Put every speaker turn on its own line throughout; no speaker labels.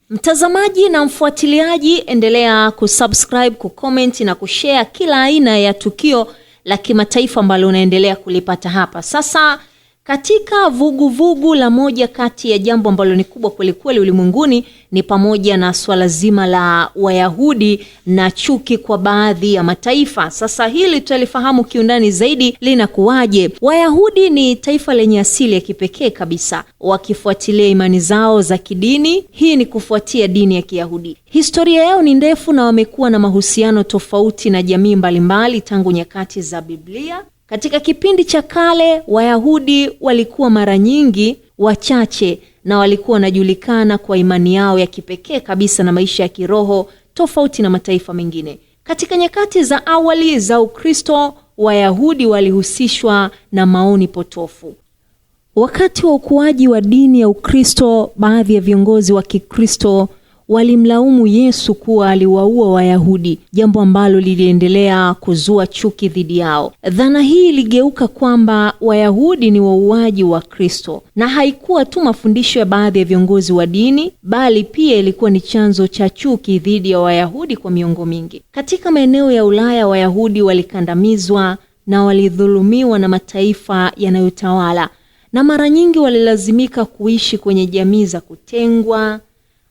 Mtazamaji na mfuatiliaji, endelea kusubscribe, kucomment na kushare kila aina ya tukio la kimataifa ambalo unaendelea kulipata hapa. Sasa katika vugu la moja kati ya jambo ambalo ni kubwa kweli kweli ulimwenguni ni pamoja na swala zima la Wayahudi na chuki kwa baadhi ya mataifa. Sasa hili tutalifahamu kiundani zaidi linakuwaje. Wayahudi ni taifa lenye asili ya kipekee kabisa, wakifuatilia imani zao za kidini. Hii ni kufuatia dini ya Kiyahudi. Historia yao ni ndefu na wamekuwa na mahusiano tofauti na jamii mbalimbali tangu nyakati za Biblia. Katika kipindi cha kale, Wayahudi walikuwa mara nyingi wachache na walikuwa wanajulikana kwa imani yao ya kipekee kabisa na maisha ya kiroho tofauti na mataifa mengine. Katika nyakati za awali za Ukristo, Wayahudi walihusishwa na maoni potofu. Wakati wa ukuaji wa dini ya Ukristo, baadhi ya viongozi wa Kikristo walimlaumu Yesu kuwa aliwaua Wayahudi, jambo ambalo liliendelea kuzua chuki dhidi yao. Dhana hii iligeuka kwamba Wayahudi ni wauaji wa Kristo, na haikuwa tu mafundisho ya baadhi ya viongozi wa dini, bali pia ilikuwa ni chanzo cha chuki dhidi ya Wayahudi kwa miongo mingi. Katika maeneo ya Ulaya, Wayahudi walikandamizwa na walidhulumiwa na mataifa yanayotawala, na mara nyingi walilazimika kuishi kwenye jamii za kutengwa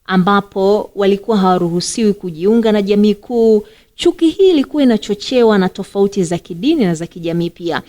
ambapo walikuwa hawaruhusiwi kujiunga na jamii kuu. Chuki hii ilikuwa inachochewa na tofauti za kidini na za kijamii pia.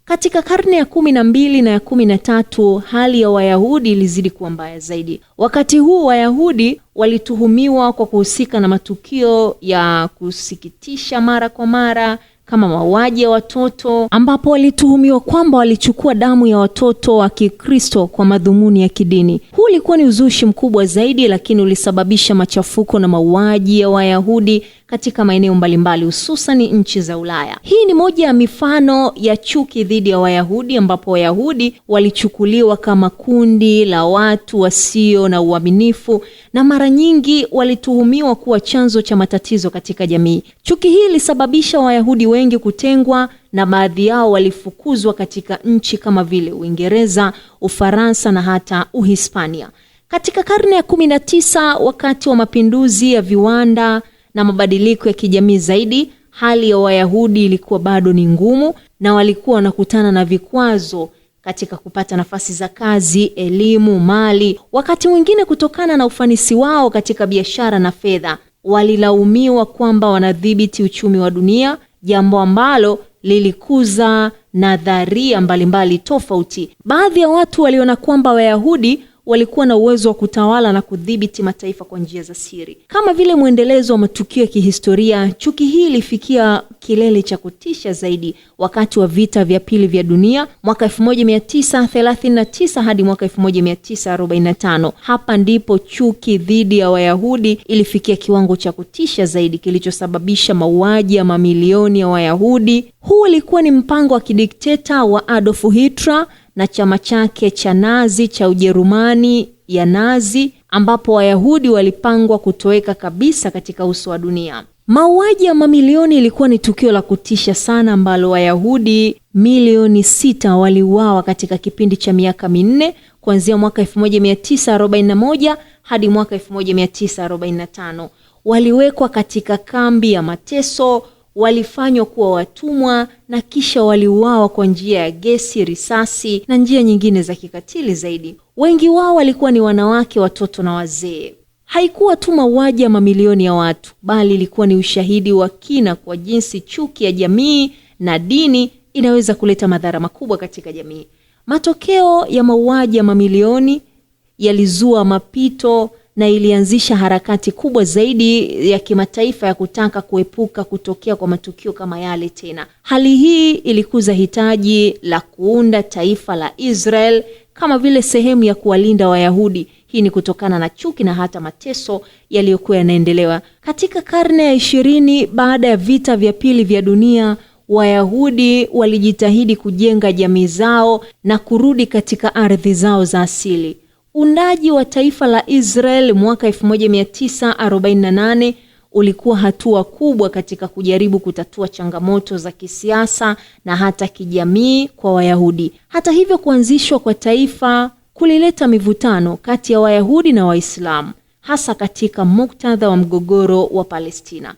Katika karne ya 12 na ya 13, hali ya Wayahudi ilizidi kuwa mbaya zaidi. Wakati huu Wayahudi walituhumiwa kwa kuhusika na matukio ya kusikitisha mara kwa mara kama mauaji ya watoto, ambapo walituhumiwa kwamba walichukua damu ya watoto wa Kikristo kwa madhumuni ya kidini. Huu ulikuwa ni uzushi mkubwa zaidi, lakini ulisababisha machafuko na mauaji ya Wayahudi katika maeneo mbalimbali, hususan nchi za Ulaya. Hii ni moja ya mifano ya chuki dhidi ya Wayahudi, ambapo Wayahudi walichukuliwa kama kundi la watu wasio na uaminifu na mara nyingi walituhumiwa kuwa chanzo cha matatizo katika jamii. Chuki hii ilisababisha Wayahudi wengi kutengwa na baadhi yao walifukuzwa katika nchi kama vile Uingereza, Ufaransa na hata Uhispania. Katika karne ya 19, wakati wa mapinduzi ya viwanda na mabadiliko ya kijamii zaidi, hali ya Wayahudi ilikuwa bado ni ngumu na walikuwa wanakutana na vikwazo katika kupata nafasi za kazi, elimu, mali. Wakati mwingine kutokana na ufanisi wao katika biashara na fedha, walilaumiwa kwamba wanadhibiti uchumi wa dunia, jambo ambalo lilikuza nadharia mbalimbali tofauti. Baadhi ya watu waliona kwamba Wayahudi walikuwa na uwezo wa kutawala na kudhibiti mataifa kwa njia za siri. Kama vile muendelezo wa matukio ya kihistoria, chuki hii ilifikia kilele cha kutisha zaidi wakati wa vita vya pili vya dunia mwaka 1939 hadi mwaka 1945. Hapa ndipo chuki dhidi ya Wayahudi ilifikia kiwango cha kutisha zaidi kilichosababisha mauaji ya mamilioni ya Wayahudi. Huu ulikuwa ni mpango wa kidikteta wa Adolf Hitler na chama chake cha Nazi cha Ujerumani ya Nazi, ambapo Wayahudi walipangwa kutoweka kabisa katika uso wa dunia. Mauaji ya mamilioni ilikuwa ni tukio la kutisha sana, ambalo Wayahudi milioni 6 waliuawa katika kipindi cha miaka 4 kuanzia mwaka 1941 hadi mwaka 1945. Waliwekwa katika kambi ya mateso, walifanywa kuwa watumwa na kisha waliuawa kwa njia ya gesi, risasi na njia nyingine za kikatili zaidi. Wengi wao walikuwa ni wanawake, watoto na wazee. Haikuwa tu mauaji ya mamilioni ya watu, bali ilikuwa ni ushahidi wa kina kwa jinsi chuki ya jamii na dini inaweza kuleta madhara makubwa katika jamii. Matokeo ya mauaji ya mamilioni yalizua mapito na ilianzisha harakati kubwa zaidi ya kimataifa ya kutaka kuepuka kutokea kwa matukio kama yale tena. Hali hii ilikuza hitaji la kuunda taifa la Israel kama vile sehemu ya kuwalinda Wayahudi. Hii ni kutokana na chuki na hata mateso yaliyokuwa yanaendelewa. Katika karne ya 20 baada ya vita vya pili vya dunia, Wayahudi walijitahidi kujenga jamii zao na kurudi katika ardhi zao za asili. Uundaji wa taifa la Israel mwaka 1948 ulikuwa hatua kubwa katika kujaribu kutatua changamoto za kisiasa na hata kijamii kwa Wayahudi. Hata hivyo, kuanzishwa kwa taifa kulileta mivutano kati ya Wayahudi na Waislamu. hasa katika muktadha wa mgogoro wa Palestina.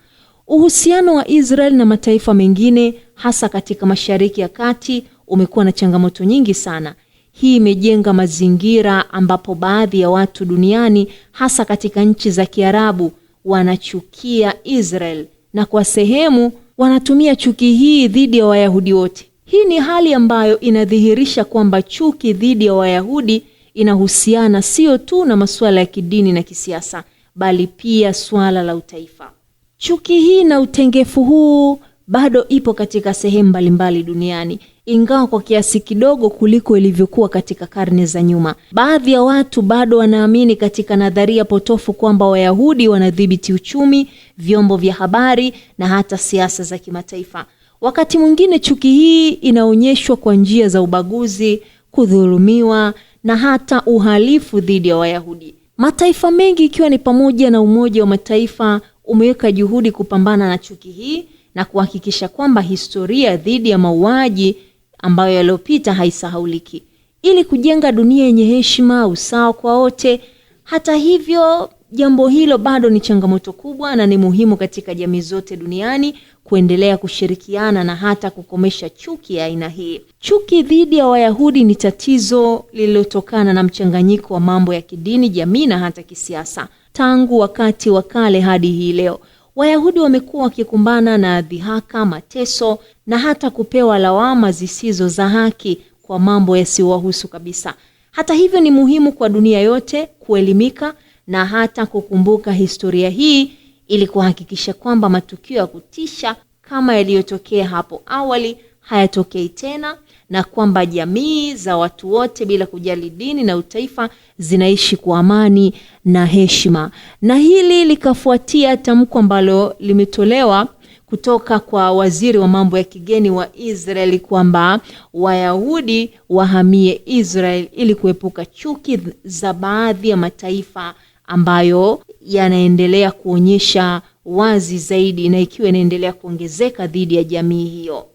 Uhusiano wa Israel na mataifa mengine, hasa katika Mashariki ya Kati, umekuwa na changamoto nyingi sana. Hii imejenga mazingira ambapo baadhi ya watu duniani, hasa katika nchi za Kiarabu, wanachukia Israel na kwa sehemu wanatumia chuki hii dhidi ya Wayahudi wote. Hii ni hali ambayo inadhihirisha kwamba chuki dhidi ya Wayahudi inahusiana sio tu na masuala ya kidini na kisiasa, bali pia suala la utaifa. Chuki hii na utengefu huu bado ipo katika sehemu mbalimbali duniani, ingawa kwa kiasi kidogo kuliko ilivyokuwa katika karne za nyuma. Baadhi ya watu bado wanaamini katika nadharia potofu kwamba Wayahudi wanadhibiti uchumi, vyombo vya habari na hata siasa za kimataifa. Wakati mwingine chuki hii inaonyeshwa kwa njia za ubaguzi, kudhulumiwa na hata uhalifu dhidi ya Wayahudi. Mataifa mengi ikiwa ni pamoja na Umoja wa Mataifa umeweka juhudi kupambana na chuki hii na kuhakikisha kwamba historia dhidi ya mauaji ambayo yaliyopita haisahauliki, ili kujenga dunia yenye heshima, usawa kwa wote. Hata hivyo, jambo hilo bado ni changamoto kubwa na ni muhimu katika jamii zote duniani kuendelea kushirikiana na hata kukomesha chuki ya aina hii. Chuki dhidi ya Wayahudi ni tatizo lililotokana na mchanganyiko wa mambo ya kidini, jamii na hata kisiasa. Tangu wakati wa kale hadi hii leo, Wayahudi wamekuwa wakikumbana na dhihaka, mateso na hata kupewa lawama zisizo za haki kwa mambo yasiyowahusu kabisa. Hata hivyo, ni muhimu kwa dunia yote kuelimika na hata kukumbuka historia hii ili kuhakikisha kwamba matukio ya kutisha kama yaliyotokea hapo awali hayatokei tena, na kwamba jamii za watu wote bila kujali dini na utaifa zinaishi kwa amani na heshima. Na hili likafuatia tamko ambalo limetolewa kutoka kwa waziri wa mambo ya kigeni wa Israeli kwamba Wayahudi wahamie Israel ili kuepuka chuki za baadhi ya mataifa ambayo yanaendelea kuonyesha wazi zaidi na ikiwa inaendelea kuongezeka dhidi ya jamii hiyo.